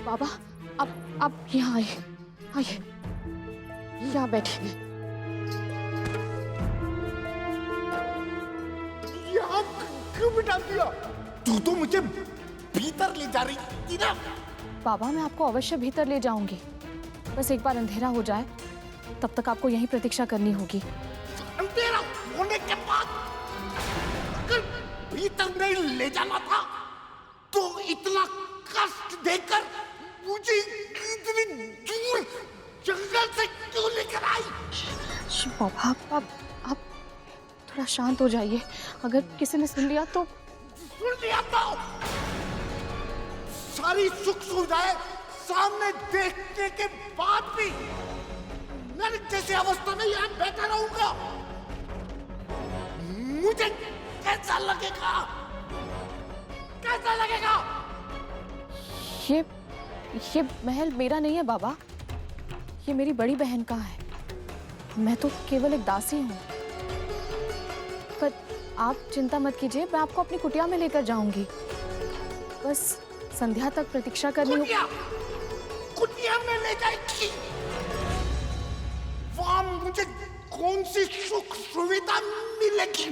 बाबा, आप यहाँ आइए, आइए। यहाँ बैठिए। यहाँ क्यों बिठा दिया? तू तो मुझे भीतर ले जा रही थी ना। बाबा मैं आपको अवश्य भीतर ले जाऊंगी, बस एक बार अंधेरा हो जाए तब तक आपको यहीं प्रतीक्षा करनी होगी। अंधेरा होने के बाद अगर भीतर नहीं ले जाना था तो इतना कष्ट देकर मुझे इतनी दूर जंगल से क्यों लेकर आई? बाबा आप थोड़ा शांत हो जाइए, अगर किसी ने सुन लिया तो। सुन लिया तो सारी सुख सुविधाएं सामने देखने के बाद भी नरक जैसी अवस्था में यहाँ बैठा रहूंगा। मुझे कैसा लगेगा? कैसा लगेगा? ये महल मेरा नहीं है बाबा, ये मेरी बड़ी बहन का है। मैं तो केवल एक दासी हूँ। पर आप चिंता मत कीजिए, मैं आपको अपनी कुटिया में लेकर जाऊंगी। बस संध्या तक प्रतीक्षा करनी होगी। कुटिया में ले जाएगी? वहां मुझे कौन सी सुख सुविधा मिलेगी?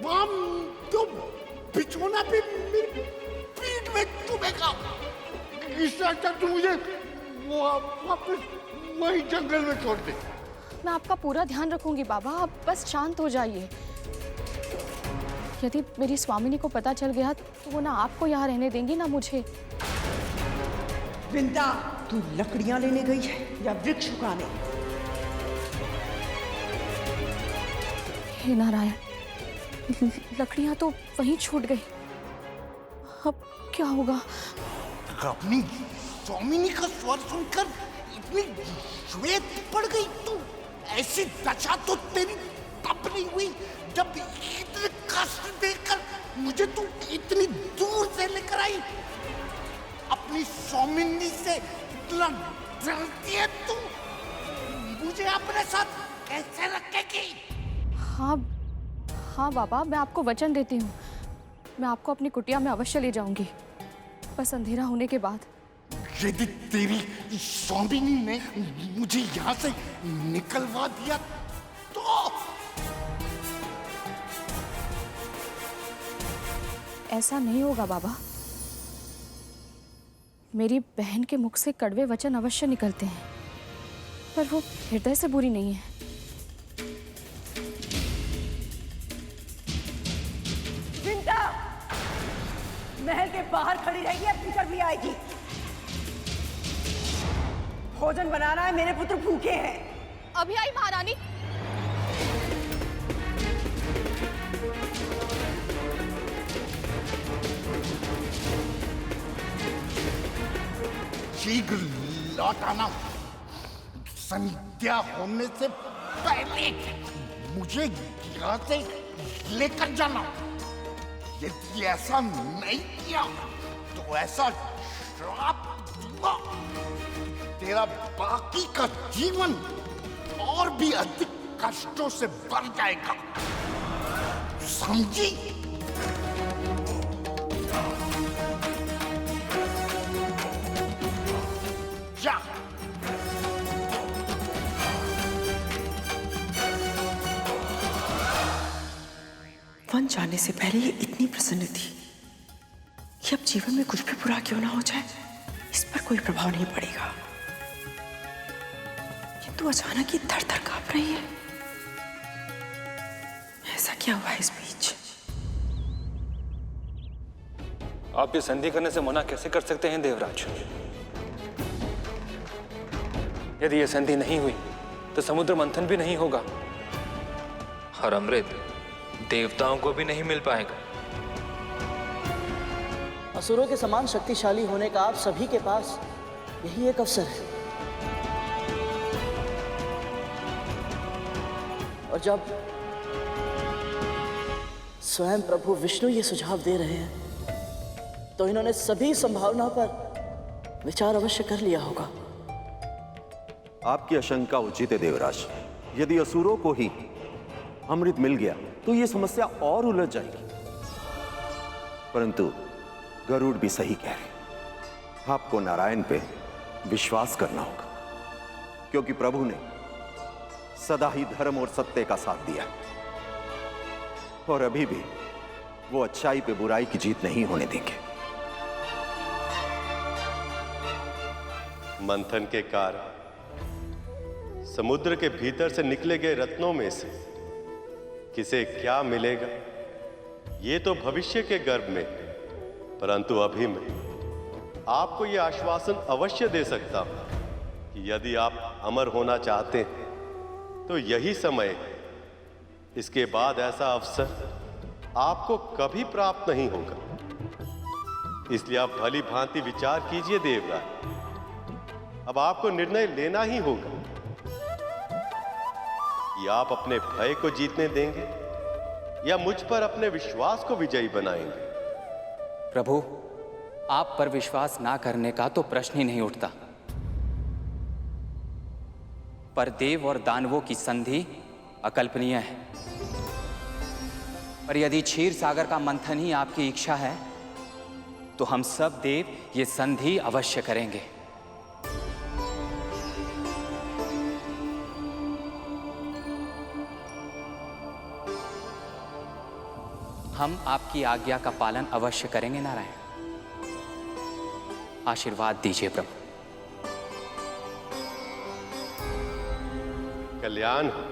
वहां तो बिछोना भी मेरी पीठ में चुभेगा। इससे अच्छा तू मुझे वापस वही जंगल में छोड़ दे। मैं आपका पूरा ध्यान रखूंगी बाबा, आप बस शांत हो जाइए। यदि मेरी स्वामिनी को पता चल गया तो वो ना आपको यहाँ रहने देंगी ना मुझे। वृंदा, तू लकड़ियां लेने गई है या वृक्ष उगाने? हे नारायण, लकड़ियां तो वहीं छूट गई, अब क्या होगा? अपनी स्वामिनी का स्वर सुनकर इतनी श्वेत पड़ गई तू। ऐसी दशा तो तेरी तब नहीं हुई जब इतने कष्ट देकर मुझे तू इतनी दूर से लेकर आई। अपनी स्वामिनी से इतना डरती है तू, मुझे अपने साथ कैसे रखेगी? हाँ बाबा, मैं आपको वचन देती हूँ, मैं आपको अपनी कुटिया में अवश्य ले जाऊंगी, बस अंधेरा होने के बाद। यदि तेरी स्वामिनी ने मुझे यहाँ से निकलवा दिया तो? ऐसा नहीं होगा बाबा, मेरी बहन के मुख से कड़वे वचन अवश्य निकलते हैं, पर वो हृदय से बुरी नहीं है। चिंता, महल के बाहर खड़ी रहेगी या भीतर भी आएगी? भोजन बनाना है, मेरे पुत्र भूखे हैं। अभी आई महारानी। शीघ्र लौट आना। संध्या होने से पहले मुझे यहाँ से लेकर जाना। यदि ऐसा नहीं किया तो ऐसा श्राप दूंगा, तेरा बाकी का जीवन और भी अधिक कष्टों से भर जाएगा, समझी? जा। वन जाने से पहले ये इतनी प्रसन्न थी कि अब जीवन में कुछ भी बुरा क्यों ना हो जाए, इस पर कोई प्रभाव नहीं पड़ेगा। किंतु अचानक ये थर थर कांप रही है। ऐसा क्या हुआ इस बीच? आप ये संधि करने से मना कैसे कर सकते हैं देवराज? यदि ये संधि नहीं हुई तो समुद्र मंथन भी नहीं होगा और अमृत देवताओं को भी नहीं मिल पाएगा। असुरों के समान शक्तिशाली होने का आप सभी के पास यही एक अवसर है, और जब स्वयं प्रभु विष्णु ये सुझाव दे रहे हैं तो इन्होंने सभी संभावनाओं पर विचार अवश्य कर लिया होगा। आपकी आशंका उचित है देवराज। यदि असुरों को ही अमृत मिल गया तो यह समस्या और उलझ जाएगी, परंतु गरुड़ भी सही कह रहे। आपको नारायण पे विश्वास करना होगा। क्योंकि प्रभु ने सदा ही धर्म और सत्य का साथ दिया और अभी भी वो अच्छाई पे बुराई की जीत नहीं होने देंगे। मंथन के कारण समुद्र के भीतर से निकले गए रत्नों में से किसे क्या मिलेगा ये तो भविष्य के गर्भ में, परंतु अभी मैं आपको यह आश्वासन अवश्य दे सकता हूं कि यदि आप अमर होना चाहते हैं तो यही समय है। इसके बाद ऐसा अवसर आपको कभी प्राप्त नहीं होगा। इसलिए आप भली भांति विचार कीजिए देवराज। अब आपको निर्णय लेना ही होगा कि आप अपने भय को जीतने देंगे या मुझ पर अपने विश्वास को विजयी बनाएंगे। प्रभु, आप पर विश्वास ना करने का तो प्रश्न ही नहीं उठता, पर देव और दानवों की संधि अकल्पनीय है। पर यदि क्षीर सागर का मंथन ही आपकी इच्छा है तो हम सब देव ये संधि अवश्य करेंगे। हम आपकी आज्ञा का पालन अवश्य करेंगे नारायण। आशीर्वाद दीजिए प्रभु। कल्याण हो।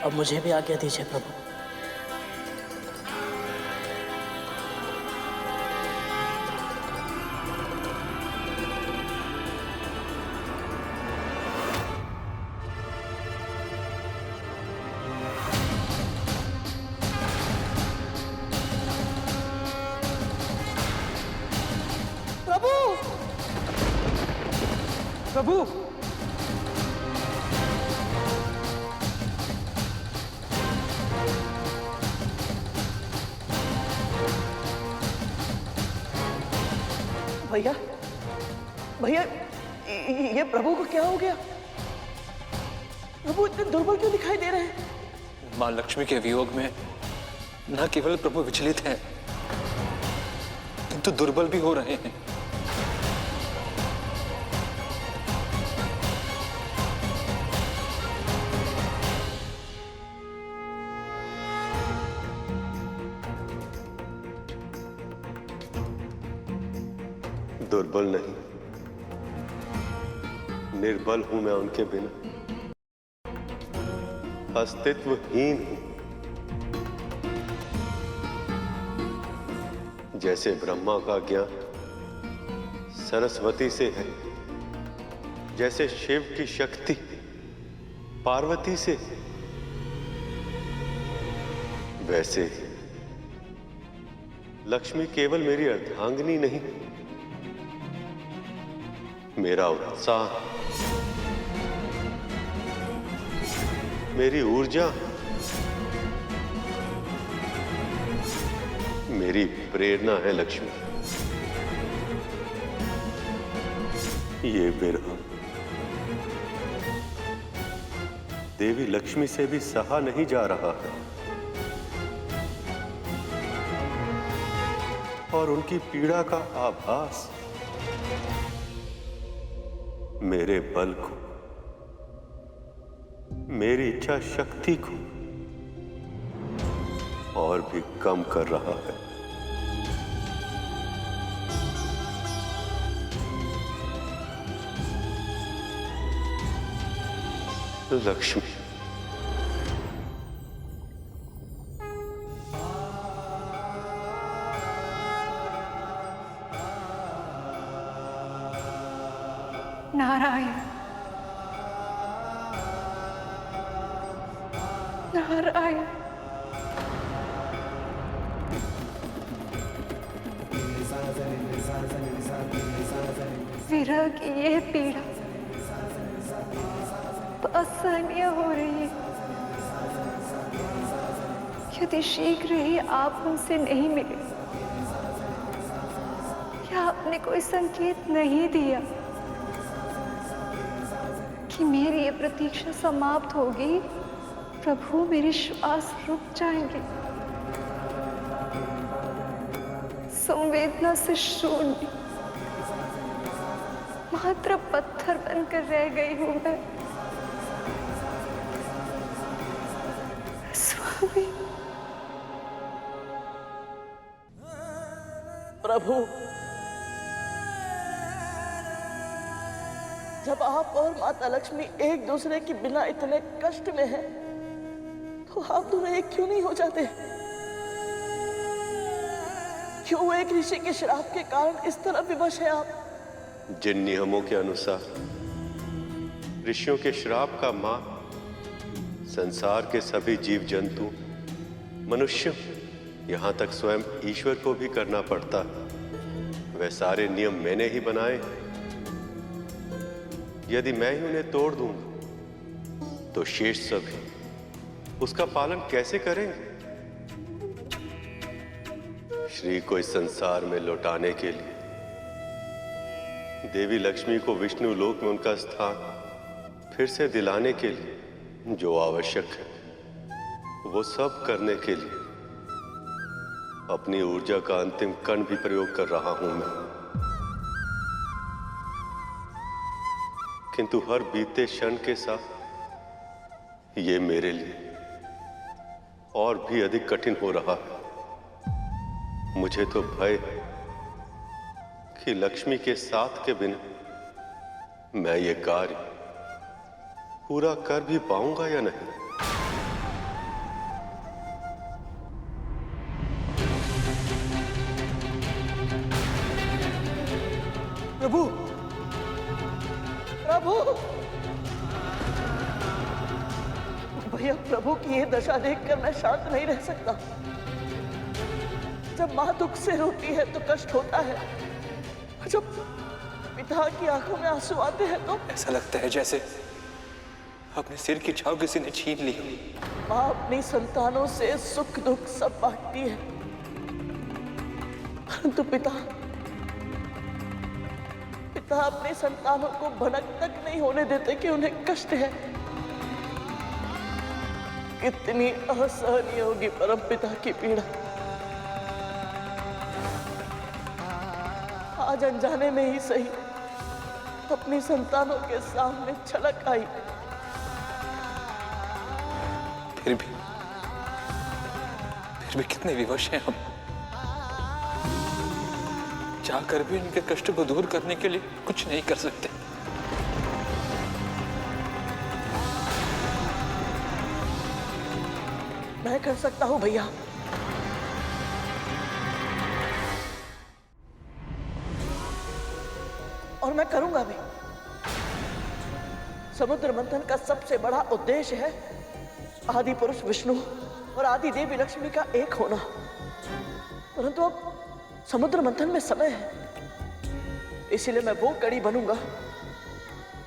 अब मुझे भी आज्ञा दीजिए प्रभु। प्रभु, भैया भैया, ये प्रभु को क्या हो गया? प्रभु इतने दुर्बल क्यों दिखाई दे रहे हैं? मां लक्ष्मी के वियोग में न केवल प्रभु विचलित हैं, किंतु दुर्बल भी हो रहे हैं। दुर्बल नहीं, निर्बल हूं मैं उनके बिना, अस्तित्वहीन हूं। जैसे ब्रह्मा का ज्ञान सरस्वती से है, जैसे शिव की शक्ति पार्वती से, वैसे लक्ष्मी केवल मेरी अर्धांगिनी नहीं, मेरा उत्साह, मेरी ऊर्जा, मेरी प्रेरणा है लक्ष्मी। ये विरह देवी लक्ष्मी से भी सहा नहीं जा रहा है और उनकी पीड़ा का आभास मेरे बल को, मेरी इच्छा शक्ति को और भी कम कर रहा है। लक्ष्मी, नारायण नारायण। विरह की यह पीड़ा असहनीय हो रही है। यदि शीघ्र ही आप उनसे नहीं मिले या आपने कोई संकेत नहीं दिया कि मेरी ये प्रतीक्षा समाप्त होगी, प्रभु मेरे श्वास रुक जाएंगे। संवेदना से शून्य, मात्र पत्थर बनकर रह गई हूं मैं। स्वामी। प्रभु, जब आप और माता लक्ष्मी एक दूसरे के बिना इतने कष्ट में हैं, तो आप दोनों एक क्यों नहीं हो जाते? क्यों एक ऋषि के श्राप के कारण इस तरह विवश है आप? जिन नियमों के अनुसार ऋषियों के श्राप का मान संसार के सभी जीव जंतु, मनुष्य, यहां तक स्वयं ईश्वर को भी करना पड़ता, वह सारे नियम मैंने ही बनाए। यदि मैं ही उन्हें तोड़ दूंगा तो शेष सभी उसका पालन कैसे करेंगे? श्री को इस संसार में लौटाने के लिए, देवी लक्ष्मी को विष्णु लोक में उनका स्थान फिर से दिलाने के लिए जो आवश्यक है, वो सब करने के लिए अपनी ऊर्जा का अंतिम कण भी प्रयोग कर रहा हूं मैं। किंतु हर बीते क्षण के साथ ये मेरे लिए और भी अधिक कठिन हो रहा है। मुझे तो भय है कि लक्ष्मी के साथ के बिना मैं ये कार्य पूरा कर भी पाऊंगा या नहीं। प्रभु, प्रभु, भैया, प्रभु की ये दशा देखकर मैं शांत नहीं रह सकता। जब मां दुख से रोती है तो कष्ट होता है, जब पिता की आंखों में आंसू आते हैं तो ऐसा लगता है जैसे अपने सिर की छाव किसी ने छीन ली। मां अपनी संतानों से सुख दुख सब बांटती है, परंतु पिता अपनी संतानों को भनक तक नहीं होने देते कि उन्हें कष्ट है। कितनी असहनीय होगी परम पिता की पीड़ा। आज अनजाने में ही सही अपनी संतानों के सामने छलक आई, फिर भी कितने विवश हैं हम। चाहकर भी इनके कष्ट को दूर करने के लिए कुछ नहीं कर सकते। मैं कर सकता हूं भैया। और मैं करूंगा भी। समुद्र मंथन का सबसे बड़ा उद्देश्य है आदि पुरुष विष्णु और आदि देवी लक्ष्मी का एक होना। परंतु अब समुद्र मंथन में समय है, इसलिए मैं वो कड़ी बनूंगा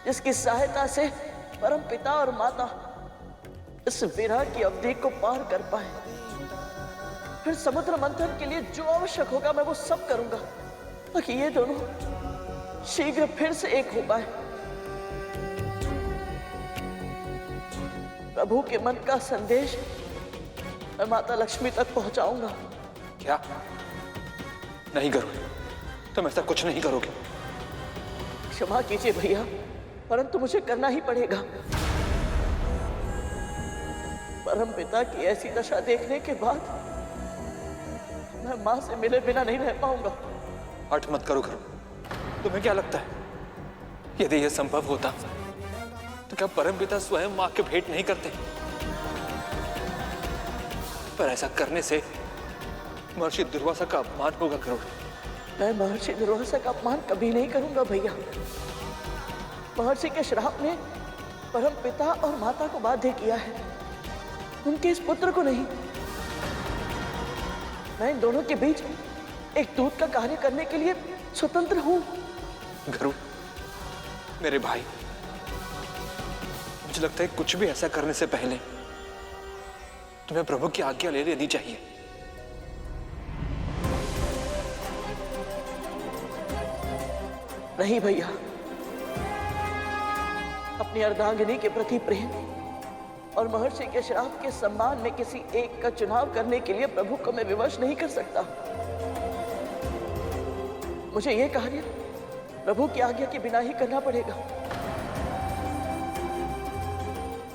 जिसकी सहायता से परम पिता और माता इस विरह की अवधि को पार कर पाए। फिर समुद्र मंथन के लिए जो आवश्यक होगा मैं वो सब करूंगा ताकि ये दोनों शीघ्र फिर से एक हो पाए। प्रभु के मन का संदेश मैं माता लक्ष्मी तक पहुंचाऊंगा। क्या? नहीं करोगे? तुम ऐसा कुछ नहीं करोगे? क्षमा कीजिए भैया, परंतु मुझे करना ही पड़ेगा। परम पिता की ऐसी दशा देखने के बाद मैं मां से मिले बिना नहीं रह पाऊंगा। हठ मत करो करो। तुम्हें क्या लगता है यदि यह संभव होता तो क्या परम पिता स्वयं मां के भेंट नहीं करते? पर ऐसा करने से महर्षि दुर्वासा का अपमान होगा गरुड़। मैं महर्षि दुर्वासा का अपमान कभी नहीं करूंगा भैया। महर्षि के श्राप ने परम पिता और माता को बाध्य किया है, उनके इस पुत्र को नहीं। मैं इन दोनों के बीच एक दूत का कार्य करने के लिए स्वतंत्र हूं। गरुड़, मेरे भाई, मुझे लगता है कुछ भी ऐसा करने से पहले तुम्हें प्रभु की आज्ञा ले लेनी चाहिए। नहीं भैया, अपनी अर्धांगिनी के प्रति प्रेम और महर्षि के श्राप के सम्मान में किसी एक का चुनाव करने के लिए प्रभु को मैं विवश नहीं कर सकता। मुझे यह कार्य प्रभु की आज्ञा के बिना ही करना पड़ेगा,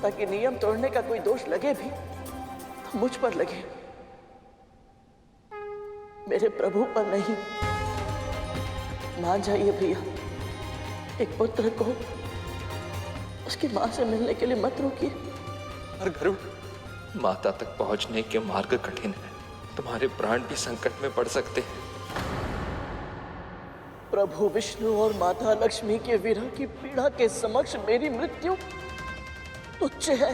ताकि नियम तोड़ने का कोई दोष लगे भी तो मुझ पर लगे, मेरे प्रभु पर नहीं। मान जाइए भैया, एक पुत्र को उसकी मां से मिलने के लिए मत रोकिए। पर गरुड़, माता तक पहुंचने के मार्ग कठिन है, तुम्हारे प्राण भी संकट में पड़ सकते हैं। प्रभु विष्णु और माता लक्ष्मी के विरह की पीड़ा के समक्ष मेरी मृत्यु तुच्छ है।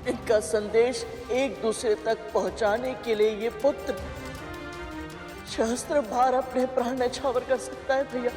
इनका संदेश एक दूसरे तक पहुंचाने के लिए ये पुत्र सहस्त्र बार अपने प्राण न्यौछावर कर सकता है भैया।